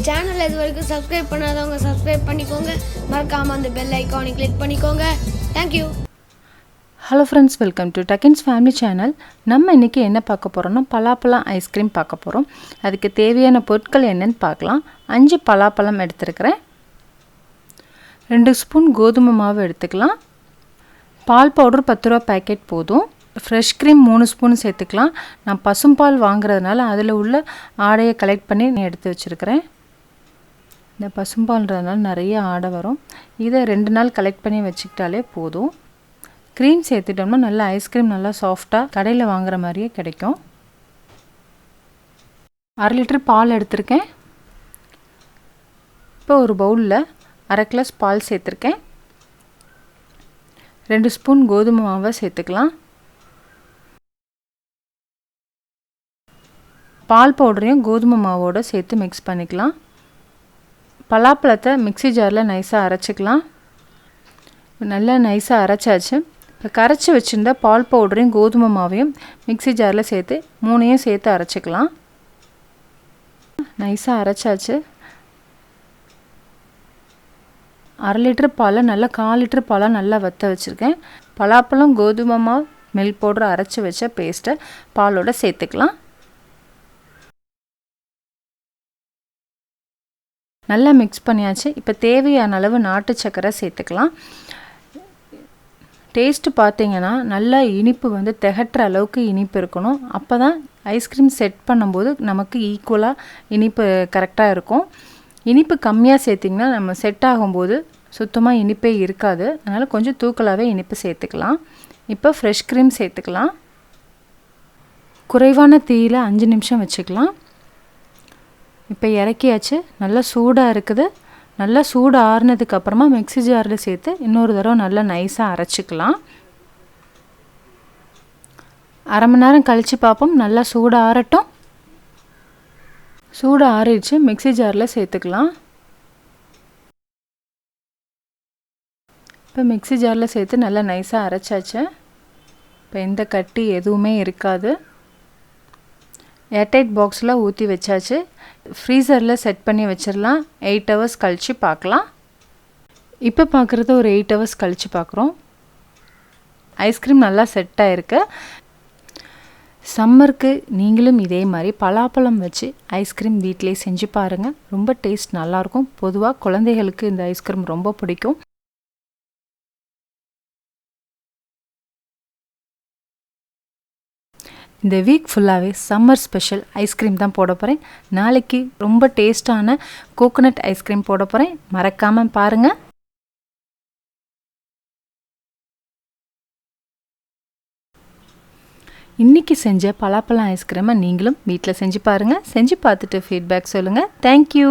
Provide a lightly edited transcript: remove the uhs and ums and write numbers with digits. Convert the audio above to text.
சேனலை இது வரைக்கும் சப்ஸ்கிரைப் பண்ணாதவங்க சப்ஸ்கிரைப் பண்ணிக்கோங்க. மறக்காமல் அந்த பெல் ஐக்கானை கிளிக் பண்ணிக்கோங்க. Thank you. Hello friends, welcome to டக்கின்ஸ் ஃபேமிலி சேனல். நம்ம இன்றைக்கி என்ன பார்க்க போகிறோம்னா பலாப்பழம் ஐஸ்கிரீம் பார்க்க போகிறோம். அதுக்கு தேவையான பொருட்கள் என்னென்னு பார்க்கலாம். 5 பலாப்பழம் எடுத்துருக்கிறேன். 2 ஸ்பூன் கோதுமை மாவு எடுத்துக்கலாம். பால் பவுடர் 10 ரூபா பேக்கெட் போதும். ஃப்ரெஷ் க்ரீம் 3 ஸ்பூன் சேர்த்துக்கலாம். நான் பசும்பால் வாங்குறதுனால அதில் உள்ள ஆடையை கலெக்ட் பண்ணி நான் எடுத்து வச்சுருக்கிறேன். இந்த பசும்பால்ன்றதுனால நிறைய ஆடை வரும். இதை 2 நாள் கலெக்ட் பண்ணி வச்சுக்கிட்டாலே போதும். க்ரீம் சேர்த்துட்டோம்னா நல்லா ஐஸ்கிரீம் நல்லா சாஃப்டாக கடையில் வாங்குற மாதிரியே கிடைக்கும். 1/2 லிட்டர் பால் எடுத்திருக்கேன். இப்போ ஒரு பவுலில் 1/2 கிளாஸ் பால் சேர்த்துருக்கேன். 2 ஸ்பூன் கோதுமை மாவை சேர்த்துக்கலாம். பால் பவுடரையும் கோதுமை மாவோடு சேர்த்து மிக்ஸ் பண்ணிக்கலாம். பலாப்பழத்தை மிக்ஸி ஜாரில் நைஸாக அரைச்சிக்கலாம். நல்லா நைஸாக அரைச்சாச்சு. இப்போ கரைச்சி வச்சுருந்த பால் பவுடரையும் கோதுமை மாவையும் மிக்ஸி ஜாரில் சேர்த்து 3ஐயும் சேர்த்து அரைச்சிக்கலாம். நைஸாக அரைச்சாச்சு. 1/2 லிட்டர் பாலை நல்லா 1/4 லிட்டர் பாலை நல்லா வற்ற வச்சுருக்கேன். பலாப்பழம் கோதுமை மாவு மில்க் பவுடர் அரைச்சி வச்ச பேஸ்ட்டை பாலோடு சேர்த்துக்கலாம். நல்லா மிக்ஸ் பண்ணியாச்சு. இப்போ தேவையான அளவு நாட்டு சர்க்கரை சேர்த்துக்கலாம். டேஸ்ட்டு பார்த்திங்கன்னா நல்லா இனிப்பு வந்து திகட்டுற அளவுக்கு இனிப்பு இருக்கணும். அப்போ தான் ஐஸ்கிரீம் செட் பண்ணும்போது நமக்கு ஈக்குவலாக இனிப்பு கரெக்டாக இருக்கும். இனிப்பு கம்மியாக சேர்த்திங்கன்னா நம்ம செட் ஆகும்போது சுத்தமாக இனிப்பே இருக்காது. அதனால் கொஞ்சம் தூக்கலாகவே இனிப்பு சேர்த்துக்கலாம். இப்போ ஃப்ரெஷ் க்ரீம் சேர்த்துக்கலாம். குறைவான தீயில் 5 நிமிஷம் வச்சுக்கலாம். இப்போ இறக்கியாச்சு. நல்லா சூடாக இருக்குது. நல்லா சூடு ஆறுனதுக்கப்புறமா மிக்ஸி ஜாரில் சேர்த்து இன்னொரு தடவை நல்லா நைஸாக அரைச்சிக்கலாம். 1/2 மணி நேரம் கழித்து பார்ப்போம். நல்லா சூடு ஆறட்டும். சூடு ஆறிடுச்சு. மிக்ஸி ஜாரில் சேர்த்துக்கலாம். இப்போ மிக்ஸி ஜாரில் சேர்த்து நல்லா நைஸாக அரைச்சாச்சு. இப்போ எந்த கட்டி எதுவுமே இருக்காது. ஏர்டைட் பாக்ஸில் ஊற்றி வச்சாச்சு. ஃப்ரீசரில் செட் பண்ணி வச்சிடலாம். 8 ஹவர்ஸ் கழித்து பார்க்கலாம். இப்போ பார்க்குறது ஒரு 8 ஹவர்ஸ் கழித்து பார்க்குறோம். ஐஸ்கிரீம் நல்லா செட் ஆகிருக்கு. சம்மருக்கு நீங்களும் இதே மாதிரி பலாப்பழம் வச்சு ஐஸ்கிரீம் வீட்டிலே செஞ்சு பாருங்கள். ரொம்ப டேஸ்ட் நல்லாயிருக்கும். பொதுவாக குழந்தைகளுக்கு இந்த ஐஸ்கிரீம் ரொம்ப பிடிக்கும். இந்த வீக் ஃபுல்லாகவே சம்மர் ஸ்பெஷல் ஐஸ்கிரீம் தான் போட போகிறேன். நாளைக்கு ரொம்ப டேஸ்டான கோகோனட் ஐஸ்கிரீம் போட போகிறேன். மறக்காமல் பாருங்கள். இன்றைக்கி செஞ்ச பலாப்பழம் ஐஸ்கிரீமை நீங்களும் வீட்டில் செஞ்சு பாருங்கள். செஞ்சு பார்த்துட்டு ஃபீட்பேக் சொல்லுங்கள். தேங்க்யூ.